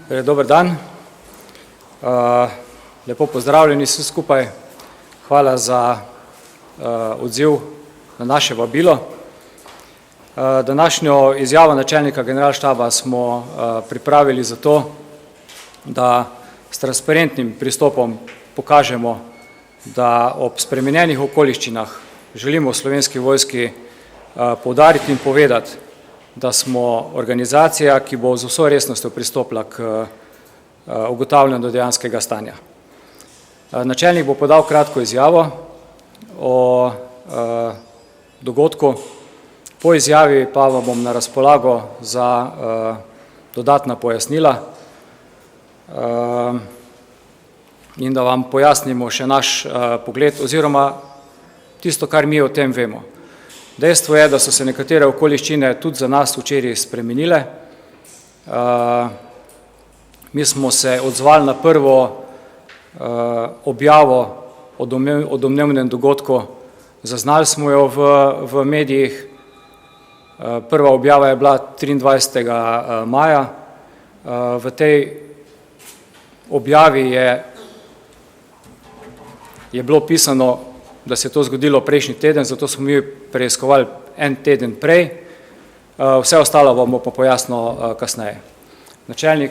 Dober dan. Lepo pozdravljeni vsi skupaj. Hvala za odziv na naše vabilo. Današnjo izjavo načelnika generalštaba smo pripravili zato, da s transparentnim pristopom pokažemo, da ob spremenjenih okoliščinah želimo v Slovenski vojski poudariti in povedati, da smo organizacija, ki bo z vso resnostjo pristopila k ugotavljanju dejanskega stanja. Načelnik bo podal kratko izjavo o dogodku, po izjavi pa vam bom na razpolago za dodatna pojasnila in da vam pojasnimo še naš pogled oziroma tisto, kar mi o tem vemo. Dejstvo je, da so se nekatere okoliščine tudi za nas včeraj spremenile. Mi smo se odzvali na prvo objavo o domnevnem dogodku, zaznali smo jo v medijih. Prva objava je bila 23. maja. V tej objavi je bilo pisano, da se je to zgodilo prejšnji teden, zato smo mi preiskovali en teden prej. Vse ostalo bomo pa pojasnilo kasneje. Načelnik.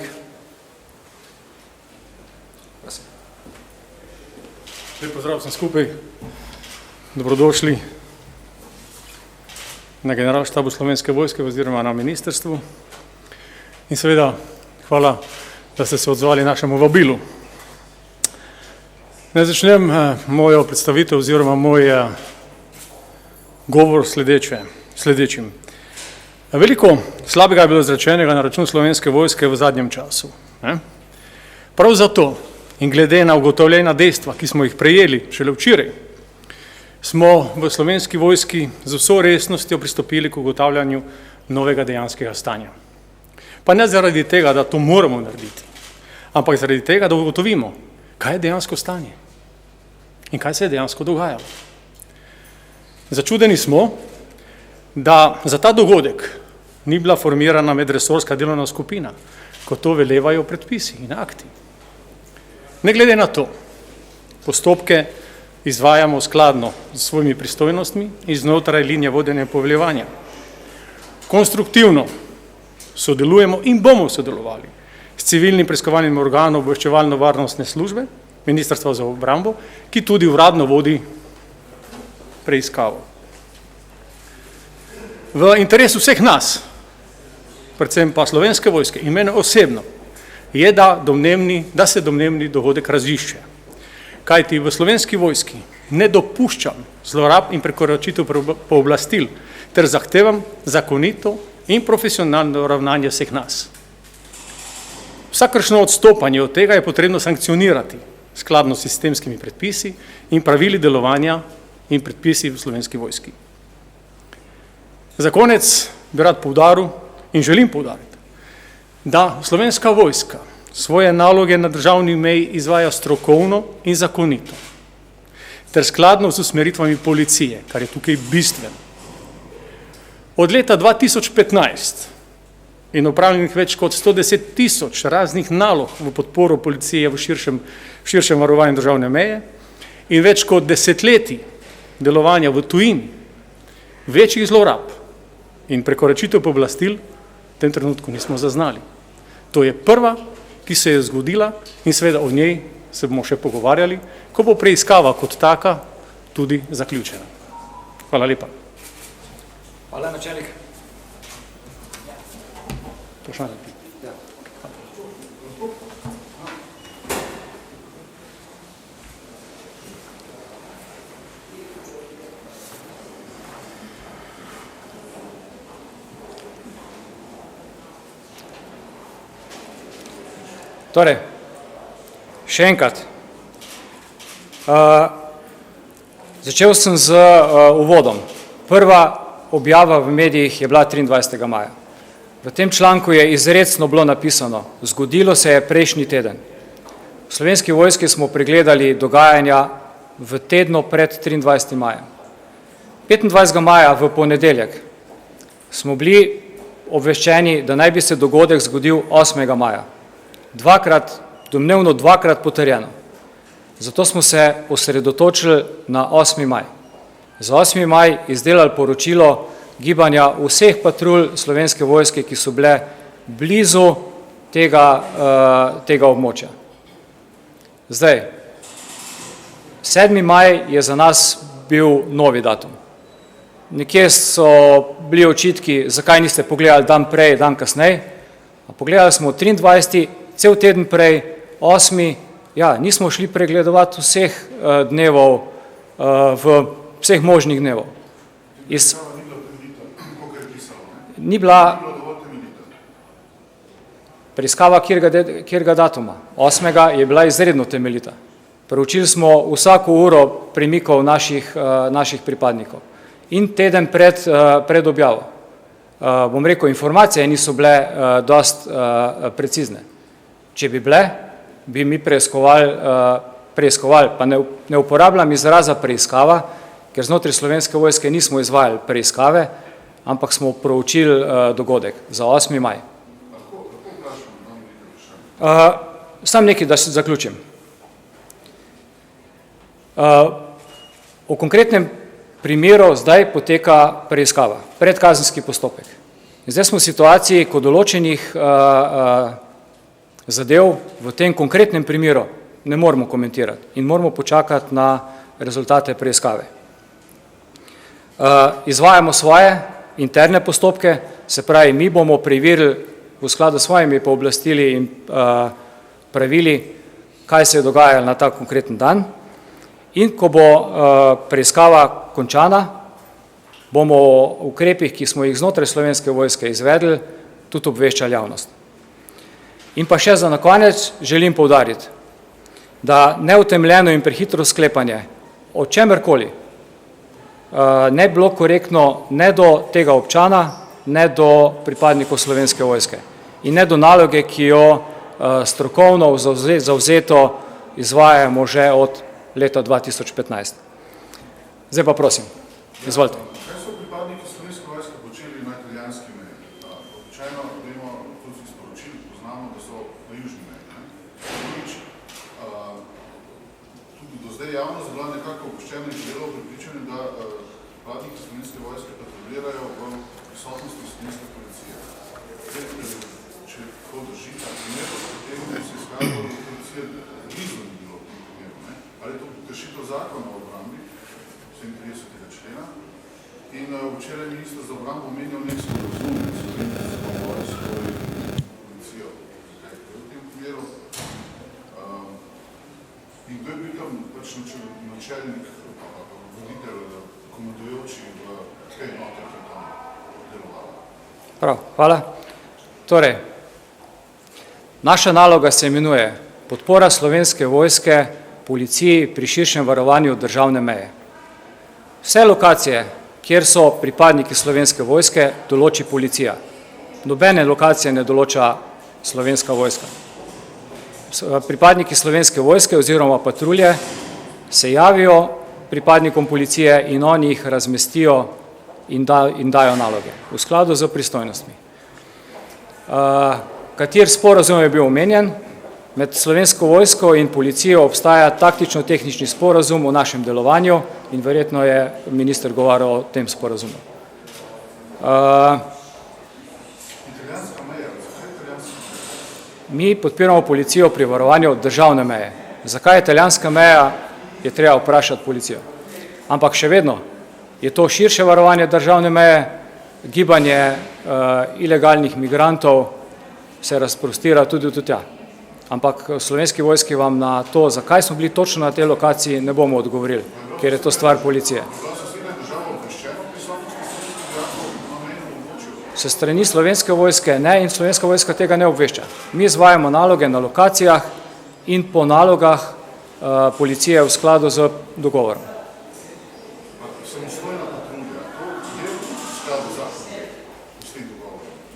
Lep pozdrav vsem skupaj. Dobrodošli na generalštabu Slovenske vojske oziroma na ministrstvu. In seveda hvala, da ste se odzvali našemu vabilu. Naj začnem mojo predstavitev oziroma moj govor sledečim. Veliko slabega je bilo izrečenega na račun Slovenske vojske v zadnjem času. Prav zato in glede na ugotovljena dejstva, ki smo jih prejeli šele včeraj, smo v Slovenski vojski z vso resnostjo pristopili k ugotavljanju novega dejanskega stanja. Pa ne zaradi tega, da to moramo narediti, ampak zaradi tega, da ugotovimo, kaj je dejansko stanje in kaj se je dejansko dogajalo. Začudeni smo, da za ta dogodek ni bila formirana medresorska delovna skupina, kot to velevajo predpisi in akti. Ne glede na to, postopke izvajamo skladno z svojimi pristojnostmi in znotraj linije vodenja in poveljevanja. Konstruktivno sodelujemo in bomo sodelovali s civilnim preiskovalnim organom obveščevalno-varnostne službe, Ministrstva za obrambo, ki tudi uradno vodi preiskavo. V interesu vseh nas, predvsem pa Slovenske vojske in mene osebno, je, da se domnevni dogodek razišče. Kajti v Slovenski vojski ne dopuščam zlorab in prekoračitev pooblastil ter zahtevam zakonito in profesionalno ravnanje vseh nas. Vsakršno odstopanje od tega je potrebno sankcionirati skladno s sistemskimi predpisi in pravili delovanja in predpisi v Slovenski vojski. Za konec bi rad poudaril in želim poudariti, da Slovenska vojska svoje naloge na državni meji izvaja strokovno in zakonito, ter skladno z usmeritvami policije, kar je tukaj bistveno. Od leta 2015 in opravljenih več kot 110.000 raznih nalog v podporo policije v širšem varovanju državne meje in več kot desetletij delovanja v tujini, večjih zlorab in prekoračitev pooblastil v tem trenutku nismo zaznali. To je prva, ki se je zgodila in seveda o njej se bomo še pogovarjali, ko bo preiskava kot taka tudi zaključena. Hvala lepa. Hvala, načelnik. Torej, še enkrat. Začel sem z uvodom. Prva objava v medijih je bila 23. maja. V tem članku je izrecno bilo napisano, zgodilo se je prejšnji teden. V Slovenski vojski smo pregledali dogajanja v tednu pred 23. majem. 25. maja v ponedeljek smo bili obveščeni, da naj bi se dogodek zgodil 8. maja. domnevno dvakrat potrjeno. Zato smo se osredotočili na 8. maj. Za 8. maj izdelali poročilo gibanja vseh patrulj Slovenske vojske, ki so bile blizu tega območja. Zdaj, 7. maj je za nas bil novi datum. Nekje so bili očitki, zakaj niste pogledali dan prej, dan kasneje. Pogledali smo 23. cel teden prej, 8. Ja, nismo šli pregledovati vseh dnevov, vseh možnih dnevov. Ni bila preiskava kjerga datuma. 8. je bila izredno temeljita. Preučili smo vsako uro premikov naših pripadnikov. In teden pred objavo. Bom rekel, informacije niso bile dost precizne. Če bi bile, bi mi preiskovali, pa ne uporabljam izraza preiskava, ker znotraj Slovenske vojske nismo izvajali preiskave, ampak smo proučili dogodek za 8. maj. Sam nekaj, da se zaključim. V konkretnem primeru zdaj poteka preiskava, predkazenski postopek. Zdaj smo v situaciji, ko določenih zadev v tem konkretnem primeru ne moramo komentirati in moramo počakati na rezultate preiskave. Izvajamo svoje interne postopke, se pravi, mi bomo preverili v skladu s svojimi pooblastili in pravili, kaj se je dogajalo na ta konkreten dan. In ko bo preiskava končana, bomo o ukrepih, ki smo jih znotraj Slovenske vojske izvedli, tudi obveščali javnost. In pa še za na konec želim poudariti, da neutemeljeno in prehitro sklepanje o čemerkoli ne bi bilo korektno ne do tega občana, ne do pripadnikov Slovenske vojske in ne do naloge, ki jo strokovno zavzeto izvajamo že od leta 2015. Zdaj pa prosim, izvolite. Kaj so pripadniki Slovenske vojske počeli na italijanski meji? Običajno vemo, tudi iz poročil poznamo, da so na južni meji. Tudi do zdaj javnost bila nekako obveščena in želela prepričanja, da pripadniki Slovenske vojske patruljirajo v prisotnosti slovenske policije. Če to drži, ta primer, potem bi se izkazalo, da policija blizu ni bilo v tem primeru. Ali je to kršitev zakona o obrambi, 37. člena? In včeraj minister za obrambo omenjal nek sporazum med Slovensko vojsko in policijo. Kaj je v tem primeru? In kdo je bil tam pač načelnik, voditelj, komandujoči v tej enote, ki je tam delovala? Prav, hvala. Torej, naša naloga se imenuje podpora Slovenske vojske policiji pri širšem varovanju državne meje. Vse lokacije, kjer so pripadniki Slovenske vojske, določi policija. Nobene lokacije ne določa Slovenska vojska. Pripadniki Slovenske vojske oziroma patrulje se javijo pripadnikom policije in oni jih razmestijo in dajo naloge v skladu z pristojnostmi. Kater sporazum je bil omenjen? Med Slovensko vojsko in policijo obstaja taktično-tehnični sporazum o našem delovanju in verjetno je minister govoril o tem sporazumu. Mi podpiramo policijo pri varovanju državne meje. Zakaj je italijanska meja, je treba vprašati policijo. Ampak še vedno je to širše varovanje državne meje, gibanje ilegalnih migrantov se razprostira tudi tja. Ampak v Slovenski vojski vam na to, zakaj smo bili točno na tej lokaciji, ne bomo odgovorili, ker je to stvar policije. Se strani Slovenske vojske ne in Slovenska vojska tega ne obvešča. Mi izvajamo naloge na lokacijah in po nalogah policije v skladu z dogovorom.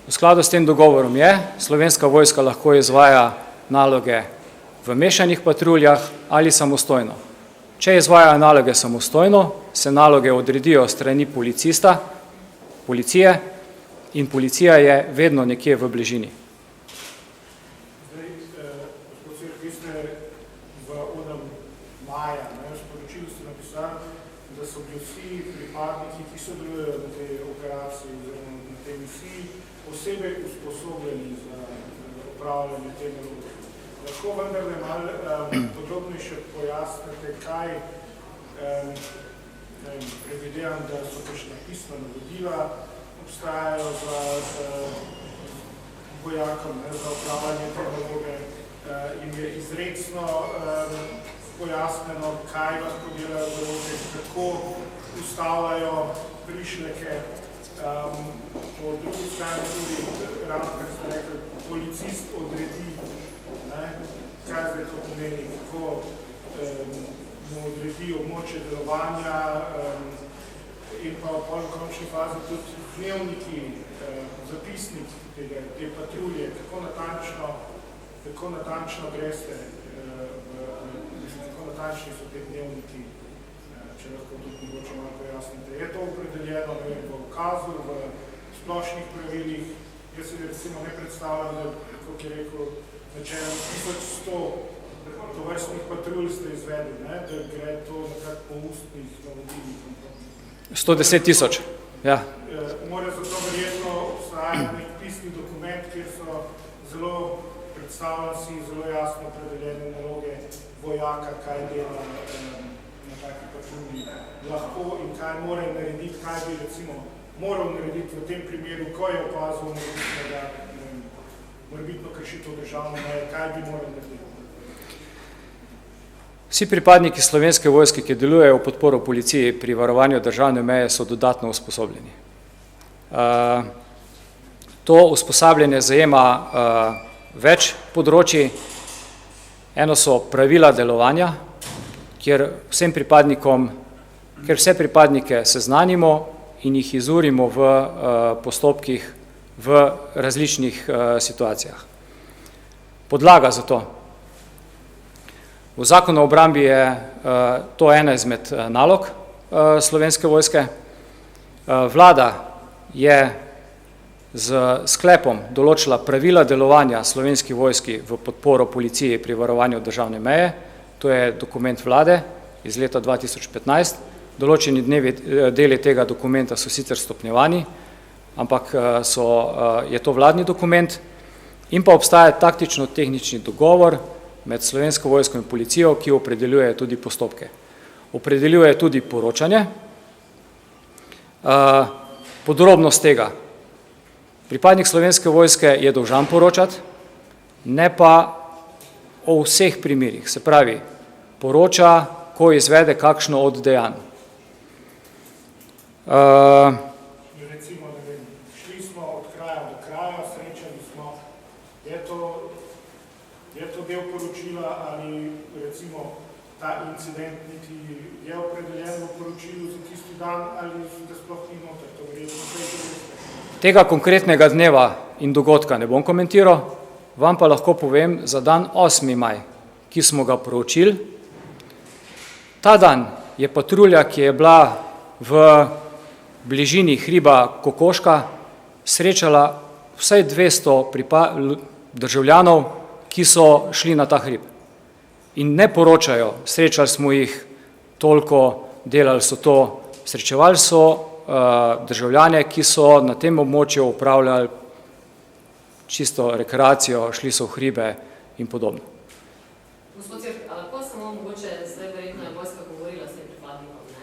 V skladu s tem dogovorom je, Slovenska vojska lahko izvaja naloge v mešanih patruljah ali samostojno. Če izvajajo naloge samostojno, se naloge odredijo strani policista, policije in policija je vedno nekje v bližini. posebej usposobljeni za upravljanje te naloge. Lahko vendarle malo podrobnejše pojasnite, kaj predvidevam, da so kakšna pisna navodila obstajajo za vojakom za upravljanje te naloge. Jim je izrecno pojasneno, kaj lahko delajo zaloge, kako ustavljajo prišleke. Po drugi strani tudi, ravno kar ste rekli, policist odredi, kaj zdaj to pomeni, kako mu odredi območje delovanja in pa v končni fazi tudi dnevniki, zapisniki te patrulje, kako natančno greste, kako natančni so te dnevniki, če lahko tudi mogoče malo pojasnite. Je to opredeljeno v ukazu, v splošnih pravilih? Jaz se recimo ne predstavljam, da, kot je rekel, načelom 1100 tovrstnih patrulj ste izvedli, da gre to nekako po ustnih navodilih. 110 tisoč, ja. Mora zato verjetno obstajati nek pisni dokument, kjer so zelo predstavljeni, zelo jasno opredeljene naloge vojaka, kaj dela na taki patrulji lahko in kaj mora narediti, kaj bi recimo moral narediti v tem primeru, ko je opazil morebitno kršitev državne meje, kaj bi moral narediti. Vsi pripadniki Slovenske vojske, ki delujejo v podporo policiji pri varovanju državne meje, so dodatno usposobljeni. To usposabljanje zajema več področji. Eno so pravila delovanja, kjer vse pripadnike seznanimo in jih izurimo v postopkih v različnih situacijah. Podlaga za to. V Zakonu o obrambi je to ena izmed nalog Slovenske vojske. Vlada je z sklepom določila pravila delovanja Slovenski vojski v podporo policiji pri varovanju državne meje. To je dokument vlade iz leta 2015. Določeni deli tega dokumenta so sicer stopnjevani, ampak je to vladni dokument in pa obstaja taktično-tehnični dogovor med Slovensko vojsko in policijo, ki opredeljuje tudi postopke. Opredeljuje tudi poročanje. Podrobnost tega. Pripadnik Slovenske vojske je dolžan poročati, ne pa o vseh primerih. Se pravi, poroča, ko izvede kakšno od dejanj. Recimo, ne vem, šli smo od kraja do kraja, srečali smo, je to del poročila ali recimo ta incident niti je opredeljen v poročilu za tisti dan ali da sploh ni noter, to verjetno vse. Tega konkretnega dneva in dogodka ne bom komentiral, vam pa lahko povem za dan 8. maj, ki smo ga proučili. Ta dan je patrulja, ki je bila v bližini hriba Kokoška, srečala vsaj 200 državljanov, ki so šli na ta hrib. In ne poročajo, srečali smo jih toliko, delali so to, srečevali so državljane, ki so na tem območju upravljali čisto rekreacijo, šli so v hribe in podobno. Gospod Cirk, a lahko samo mogoče, zdaj verjetno je vojska govorila s tem pripadnikom, ne?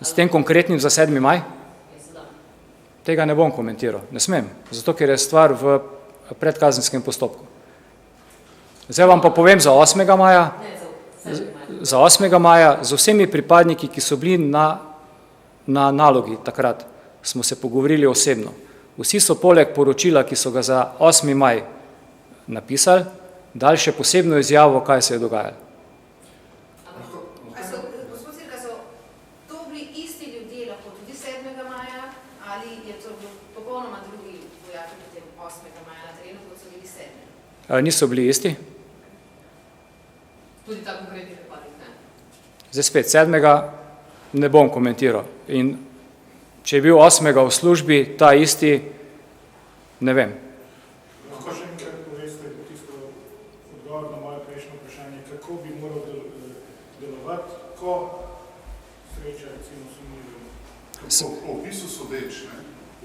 S tem konkretnim za 7. maj? Tega ne bom komentiral, ne smem, zato ker je stvar v predkazenskem postopku. Zdaj vam pa povem za 8. maja, za 8. maja, z vsemi pripadniki, ki so bili na nalogi takrat, smo se pogovorili osebno. Vsi so poleg poročila, ki so ga za 8. maj napisali, dali še posebno izjavo, kaj se je dogajalo. Gospod Cirka, so to bili isti ljudje lahko tudi 7. maja ali je to popolnoma drugi vojaki potem 8. maja na terenu, kot so bili 7. Niso bili isti? Tudi ta konkretni pripadnik, ne? Zdaj spet 7. ne bom komentiral. In če je bil 8. v službi, ta isti, ne vem. Lahko še enkrat poveste tisto odgovor na moje prejšnje vprašanje, kako bi moral delovati, ko sreča recimo sumljivo. Po opisu sodeč,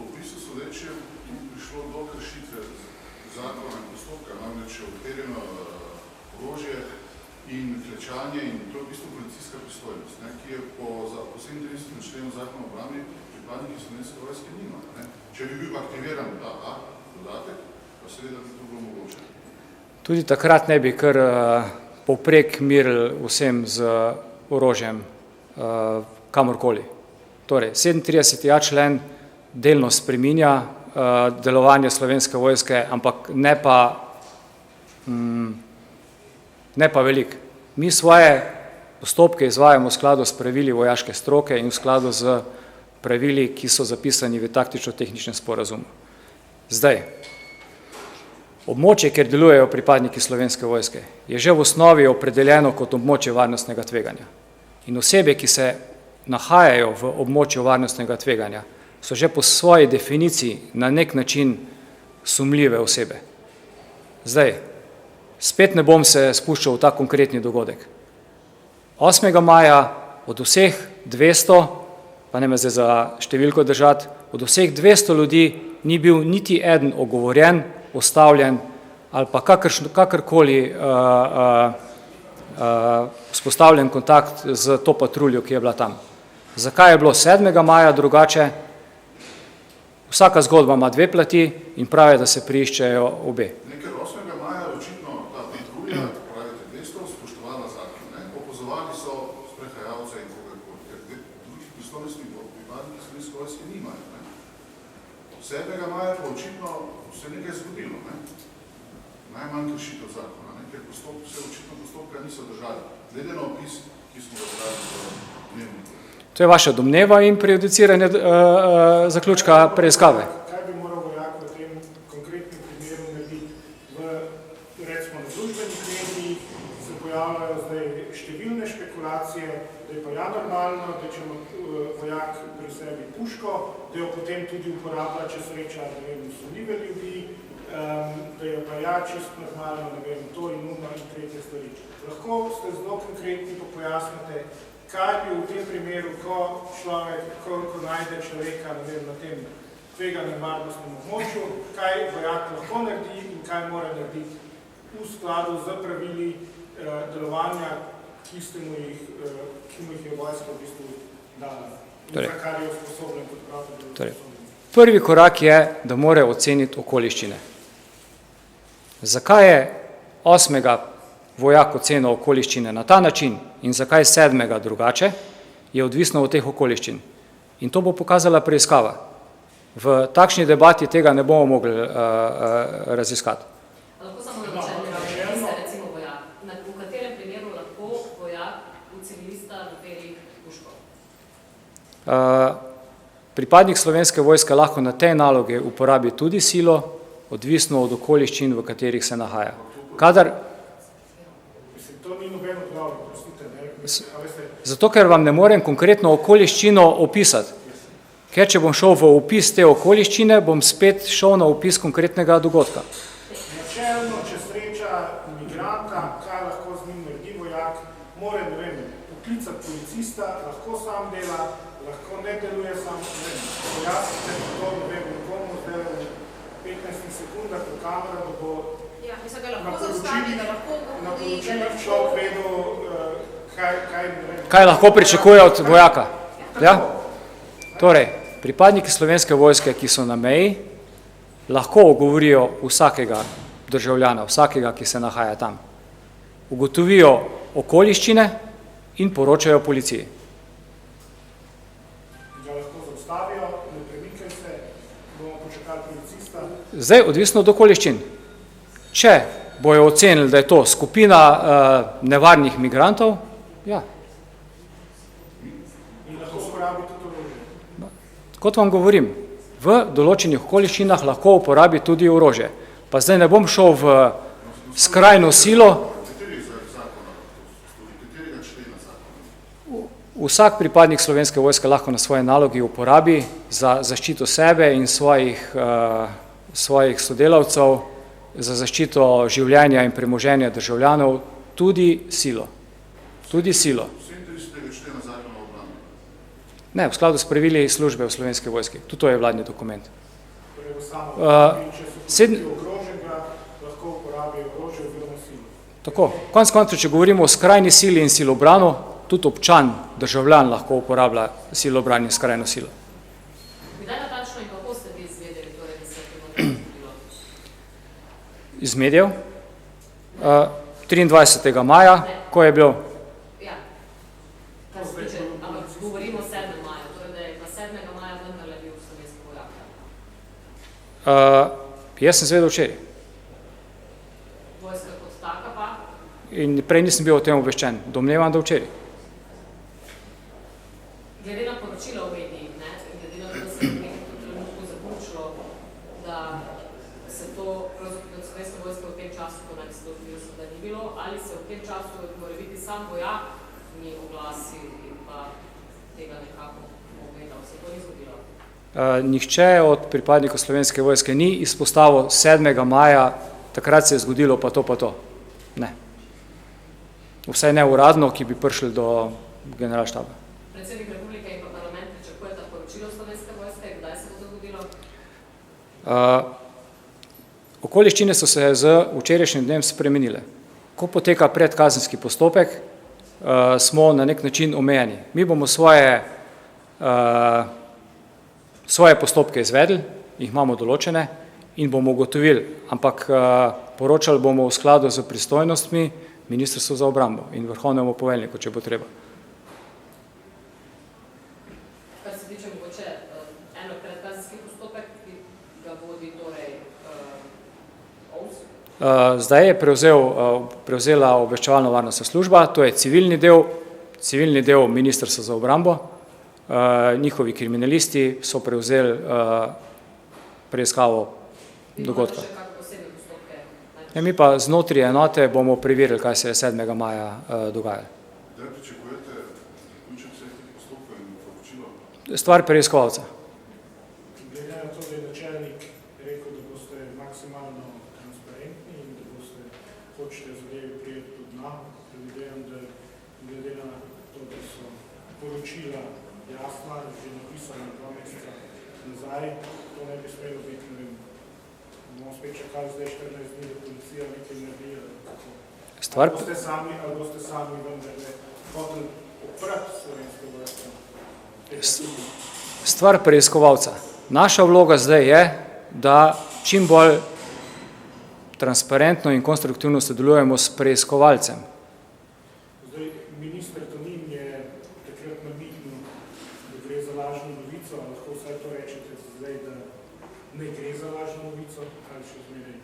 po opisu sodeče je tu prišlo do kršitve zakona in postopka, namreč odperjeno orožje in klečanje in to je v bistvu policijska pristojnost, ne, ki je po 37. členu zakona o obrambi pripadniki Slovenske vojske nima. Ne. Če bi bil aktiviran ta dodatek, pa seveda bi to bilo mogoče. Tudi takrat ne bi kar povprek mirili vsem z orožjem kamorkoli. Torej, 37. člen delno spreminja delovanje Slovenske vojske, ampak ne pa veliko. Mi svoje postopke izvajamo v skladu s pravili vojaške stroke in v skladu z pravili, ki so zapisani v taktično-tehničnem sporazumu. Zdaj, območje, kjer delujejo pripadniki Slovenske vojske, je že v osnovi opredeljeno kot območje varnostnega tveganja. In osebe, ki se nahajajo v območju varnostnega tveganja, so že po svoji definiciji na nek način sumljive osebe. Zdaj, spet ne bom se spuščal v ta konkretni dogodek. 8. maja od vseh 200, pa ne me zdaj za številko držati, od vseh 200 ljudi ni bil niti eden ogovorjen, ustavljen ali pa kakorkoli vzpostavljen kontakt z to patruljo, ki je bila tam. Zakaj je bilo 7. maja drugače? Vsaka zgodba ima dve plati in pravi, da se priščejo obe. Ker 8. maja je očitno ta patrulja, pravite 200, spoštovala zakon. Opozovali so sprehajalce in kogarkoli, ker drugih pristojnostnih pripadnikov Slovenske vojske nimajo. 7. maja pa očitno se nekaj zgodilo. Najmanj kršitev zakona, ker se očitno postopka niso držali. Glede na opis, ki smo ga dali v dnevniku. To je vaša domneva in prejudiciranje zaključka preiskave. Kaj bi moral vojak v tem konkretnem primeru narediti? Recimo na družbenih medijih se pojavljajo zdaj številne špekulacije, da je pa ja normalno, da če ima vojak pri sebi puško, da jo potem tudi uporablja, če sreča, ne vem, sumljive ljudi, da je pa ja čisto normalno, ne vem, to in uno in tretje stvari. Lahko ste zelo konkretni, pa pojasnite, kaj bi v tem primeru, ko najde človeka, ne vem, na tem tveganem varnostnem območju, kaj vojak lahko naredi in kaj mora narediti v skladu z pravili delovanja, ki mu jih je vojska v bistvu dala. Za kar je sposoben kot pravi. Prvi korak je, da mora oceniti okoliščine. Zakaj je 8. vojak ocenil okoliščine na ta način in zakaj 7. drugače, je odvisno od teh okoliščin. In to bo pokazala preiskava. V takšni debati tega ne bomo mogli raziskati. Lahko samo načelno, recimo vojak. V katerem primeru lahko vojak v civilista napeli puško? Pripadnik Slovenske vojske lahko na te naloge uporabi tudi silo, odvisno od okoliščin, v katerih se nahaja. Zato, ker vam ne morem konkretno okoliščino opisati. Ker če bom šel v opis te okoliščine, bom spet šel na opis konkretnega dogodka. Načelno, če sreča migranta, kaj lahko z njim naredi vojak, mora, ne vem, poklicati policista, lahko sam dela, lahko ne deluje sam, ne vem, pojasnite to, ne vem, nekomu zdaj v 15 sekundah v kamera, da bo na poročilih človek vedel, kaj lahko pričakuje od vojaka. Ja? Torej, pripadniki Slovenske vojske, ki so na meji, lahko ogovorijo vsakega državljana, vsakega, ki se nahaja tam. Ugotovijo okoliščine in poročajo policiji. Ga lahko zaustavijo, ne premikaj se, bomo počakali policista. Zdaj, odvisno od okoliščin. Če bojo ocenili, da je to skupina nevarnih migrantov, ja. In lahko uporabi tudi orožje. Kot vam govorim, v določenih okoliščinah lahko uporabi tudi orožje. Pa zdaj ne bom šel v skrajno silo. Vsak pripadnik Slovenske vojske lahko na svoje nalogi uporabi za zaščito sebe in svojih sodelavcev, za zaščito življenja in premoženja državljanov, tudi silo. Tudi silo. Ne, v skladu s pravili službe v Slovenski vojski. Tudi to je vladni dokument. Torej, v samo, če so sedem- počutili ogroženega, lahko uporabijo orožje oziroma silo. Tako, konec koncev, če govorimo o skrajni sili in silobranu, tudi občan, državljan lahko uporablja silobran in skrajno silo. Kdaj natančno in kako ste vi izvedeli, torej, da se je to zgodilo? Iz medijev, 23. maja, ko je bil, Ja, kar se tiče, ampak govorimo o 7. maju, torej, da je pa 7. maja vendarle bil slovenski vojak. jaz sem zvedel včeraj Vojska kot taka pa, in prej nisem bil o tem obveščen, domnevam, da včeraj. glede na poročila v medijih, ne, glede na to, da se je v nekem trenutku zaključilo, da se to pravzaprav slovenska vojska v tem času, ko naj bi se to zgodilo, da ni bilo, ali se v tem času mora biti sam vojak, ni oglasil in pa tega nekako povedal, se to ni zgodilo. Nihče od pripadnikov Slovenske vojske ni izpostavil 7. maja, takrat se je zgodilo pa to. Ne. Vsaj ne uradno, ki bi prišli do generalštaba. Predsednik republike in pa parlament pričakujeta poročilo slovenske vojske, kdaj se bo to zgodilo? Okoliščine so se z včerajšnjim dnem spremenile. Ko poteka predkazenski postopek, smo na nek način omejeni. Mi bomo svoje postopke izvedli, jih imamo določene in bomo ugotovili, ampak poročali bomo v skladu z pristojnostmi Ministrstva za obrambo in vrhovnemu poveljniku, če bo treba. Kar se tiče mogoče eno predkazenski postopek, ki ga vodi torej OVS. Zdaj je prevzela obveščevalno varnostna služba, to je civilni del Ministrstva za obrambo. Njihovi kriminalisti so prevzeli preiskavo dogodka. Še kakšne posebne postopke? Mi pa znotraj enote bomo preverili, kaj se je 7. maja dogajalo. Kdaj pričakujete zaključek vseh teh postopkov in poročilo? Stvar preiskovalca. Glede na to, da je načelnik rekel, da boste maksimalno transparentni in da boste hočete zadeve prijeti do dna, predvidevam, da glede na to, da so poročila jasna, že napisana 2 meseca nazaj, to ne bi smelo biti, ne vem, bomo spet čakali zdaj 14 dni, da policija nekaj naredi, ali boste sami vendarle hoteli oprati slovensko vojsko. Stvar preiskovalca. Naša vloga zdaj je, da čim bolj transparentno in konstruktivno sodelujemo s preiskovalcem. Zdaj, minister Tonin je takrat namignil, da gre za lažno novico, ali lahko vsaj to rečete zdaj, da ne gre za lažno novico, ali še zmeraj?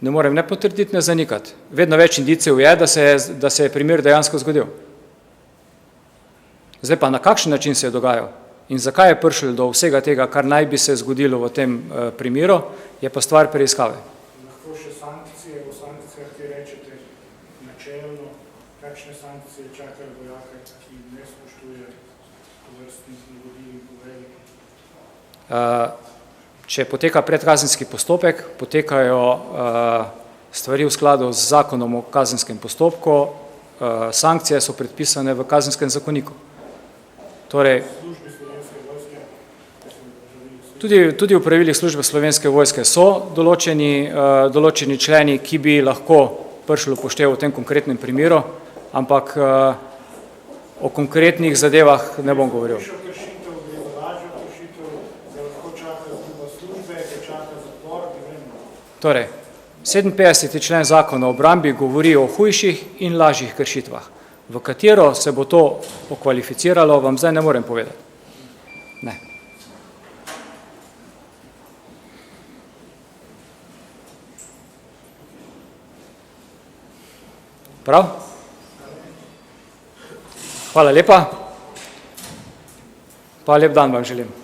Ne morem ne potrditi, ne zanikati. Vedno več indicev je, da se je primer dejansko zgodil. Zdaj pa na kakšen način se je dogajal in zakaj je prišlo do vsega tega, kar naj bi se zgodilo v tem primeru, je pa stvar preiskave. Lahko še sankcije, o sankcijah, ki rečete načelno, kakšne sankcije čakajo vojaka, ki ne spoštuje tovrstnih navodil in povelj? Če poteka predkazenski postopek, potekajo stvari v skladu z zakonom o kazenskem postopku, sankcije so predpisane v kazenskem zakoniku. Torej, tudi v pravilih službe Slovenske vojske so določeni členi, ki bi lahko prišli v poštev v tem konkretnem primeru, ampak o konkretnih zadevah ne bom govoril. Torej, 57. člen zakona o obrambi govori o hujših in lažjih kršitvah. V katero se bo to okvalificiralo, vam zdaj ne morem povedati. Ne. Prav? Hvala lepa. Pa lep dan vam želim.